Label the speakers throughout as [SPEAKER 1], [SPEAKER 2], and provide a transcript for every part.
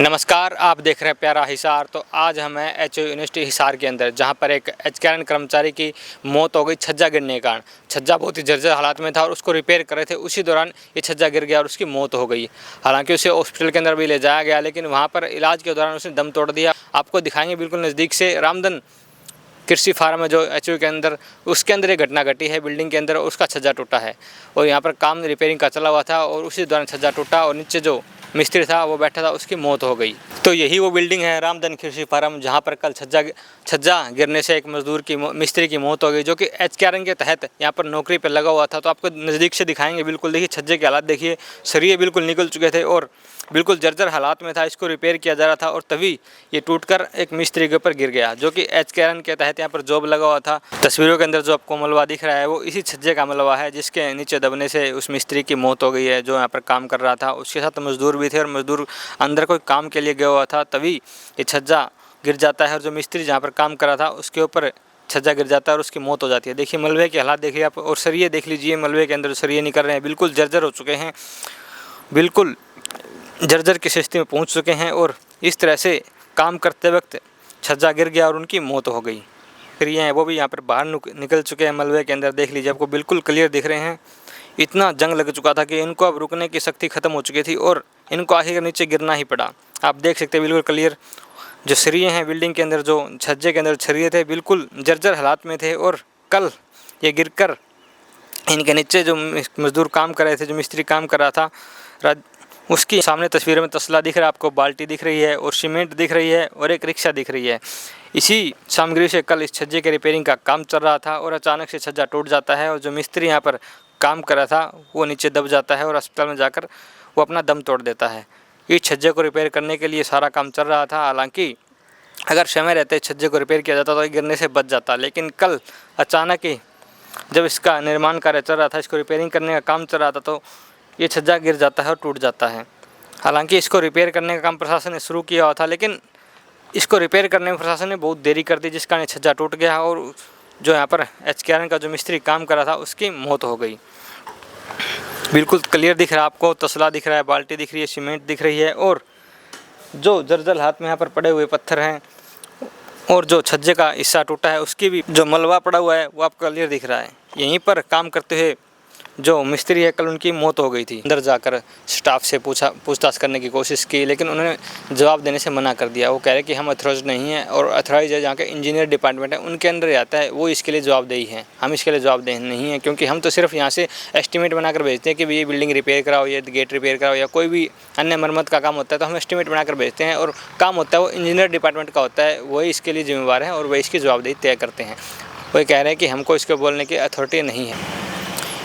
[SPEAKER 1] नमस्कार, आप देख रहे हैं प्यारा हिसार। तो आज हम हैं एचयू यूनिवर्सिटी हिसार के अंदर, जहां पर एक एचकेआरएन कर्मचारी की मौत हो गई छज्जा गिरने के कारण। छज्जा बहुत ही जर्जर हालात में था और उसको रिपेयर कर रहे थे, उसी दौरान ये छज्जा गिर गया और उसकी मौत हो गई। हालांकि उसे हॉस्पिटल के अंदर भी ले जाया गया, लेकिन वहाँ पर इलाज के दौरान उसने दम तोड़ दिया। आपको दिखाएंगे बिल्कुल नज़दीक से रामधन कृषि फार्म है जो एचयू के अंदर, उसके अंदर ये घटना घटी है। बिल्डिंग के अंदर उसका छज्जा टूटा है और यहाँ पर काम रिपेयरिंग का चला हुआ था और उसी दौरान छज्जा टूटा और नीचे जो मिस्त्री था वो बैठा था, उसकी मौत हो गई। तो यही वो बिल्डिंग है रामधन कृषि फार्म, जहाँ पर कल छज्जा गिरने से एक मजदूर की मिस्त्री की मौत हो गई, जो कि एचकेआरएन के तहत यहाँ पर नौकरी पर लगा हुआ था। तो आपको नज़दीक से दिखाएंगे। बिल्कुल देखिए छज्जे के हालात देखिए, सरिये बिल्कुल निकल चुके थे और बिल्कुल जर्जर हालात में था। इसको रिपेयर किया जा रहा था और तभी ये टूटकर एक मिस्त्री के ऊपर गिर गया, जो कि एचकेआरएन के तहत यहाँ पर जॉब लगा हुआ था। तस्वीरों के अंदर जो आपको मलबा दिख रहा है वो इसी छज्जे का मलबा है, जिसके नीचे दबने से उस मिस्त्री की मौत हो गई है, जो यहाँ पर काम कर रहा था। उसके साथ मजदूर भी थे और मजदूर अंदर कोई काम के लिए गया हुआ था, तभी ये छज्जा गिर जाता है और जो मिस्त्री जहाँ पर काम कर रहा था उसके ऊपर छज्जा गिर जाता है और उसकी मौत हो जाती है। देखिए मलबे के हालात देखिए आप, और सरिये देख लीजिए, मलबे के अंदर सरिये निकल रहे हैं, बिल्कुल जर्जर हो चुके हैं, बिल्कुल जर्जर की स्थिति में पहुंच चुके हैं। और इस तरह से काम करते वक्त छज्जा गिर गया और उनकी मौत हो गई। फिर ये हैं वो भी यहाँ पर बाहर निकल चुके हैं मलबे के अंदर, देख लीजिए आपको बिल्कुल क्लियर दिख रहे हैं। इतना जंग लग चुका था कि इनको अब रुकने की शक्ति खत्म हो चुकी थी और इनको आखिर नीचे गिरना ही पड़ा। आप देख सकते हैं बिल्कुल क्लियर, जो सरिये हैं बिल्डिंग के अंदर, जो छज्जे के अंदर सरिये थे, बिल्कुल जर्जर हालात में थे। और कल ये गिरकर इनके नीचे जो मजदूर काम कर रहे थे, जो मिस्त्री काम कर रहा था, उसकी सामने तस्वीर में तसला दिख रहा है आपको, बाल्टी दिख रही है और सीमेंट दिख रही है और एक रिक्शा दिख रही है। इसी सामग्री से कल इस छज्जे के रिपेयरिंग का काम चल रहा था और अचानक से छज्जा टूट जाता है और जो मिस्त्री यहाँ पर काम कर रहा था वो नीचे दब जाता है और अस्पताल में जाकर वो अपना दम तोड़ देता है। इस छज्जे को रिपेयर करने के लिए सारा काम चल रहा था। हालांकि अगर समय रहते छज्जे को रिपेयर किया जाता तो गिरने से बच जाता, लेकिन कल अचानक ही जब इसका निर्माण कार्य चल रहा था, इसको रिपेयरिंग करने का काम चल रहा था, तो ये छज्जा गिर जाता है और टूट जाता है। हालांकि इसको रिपेयर करने का काम प्रशासन ने शुरू किया हुआ था, लेकिन इसको रिपेयर करने में प्रशासन ने बहुत देरी कर दी, जिस कारण छज्जा टूट गया और जो यहाँ पर एचकेआरएन का जो मिस्त्री काम कर रहा था उसकी मौत हो गई। बिल्कुल क्लियर दिख रहा है आपको, तसला दिख रहा है, बाल्टी दिख रही है, सीमेंट दिख रही है और जो जर्जर हाथ में यहाँ पर पड़े हुए पत्थर हैं और जो छज्जे का हिस्सा टूटा है उसकी भी जो मलबा पड़ा हुआ है वो आपको क्लियर दिख रहा है। यहीं पर काम करते हुए जो मिस्त्री है कल उनकी मौत हो गई थी। अंदर जाकर स्टाफ से पूछताछ करने की कोशिश की, लेकिन उन्होंने जवाब देने से मना कर दिया। वो कह रहे कि हम अथॉराइज नहीं हैं और अथॉराइज है जहाँ के इंजीनियर डिपार्टमेंट है उनके अंदर आता है, वो इसके लिए जवाबदेही है। हम इसके लिए जवाबदेह नहीं है, क्योंकि हम तो सिर्फ यहाँ से एस्टिमेट बनाकर भेजते हैं कि ये बिल्डिंग रिपेयर कराओ, ये गेट रिपेयर कराओ, या कोई भी अन्य मरम्मत का काम होता है तो हम एस्टिमेट बनाकर भेजते हैं और काम होता है वो इंजीनियर डिपार्टमेंट का होता है, वही इसके लिए जिम्मेवार है और वही इसकी जवाबदेही तय करते हैं। वही कह रहे हैं कि हमको इसको बोलने की अथॉरिटी नहीं है।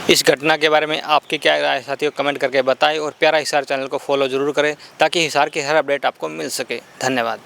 [SPEAKER 1] इस घटना के बारे में आपकी क्या राय साथियों, कमेंट करके बताएं और प्यारा हिसार चैनल को फॉलो ज़रूर करें ताकि हिसार की हर अपडेट आपको मिल सके। धन्यवाद।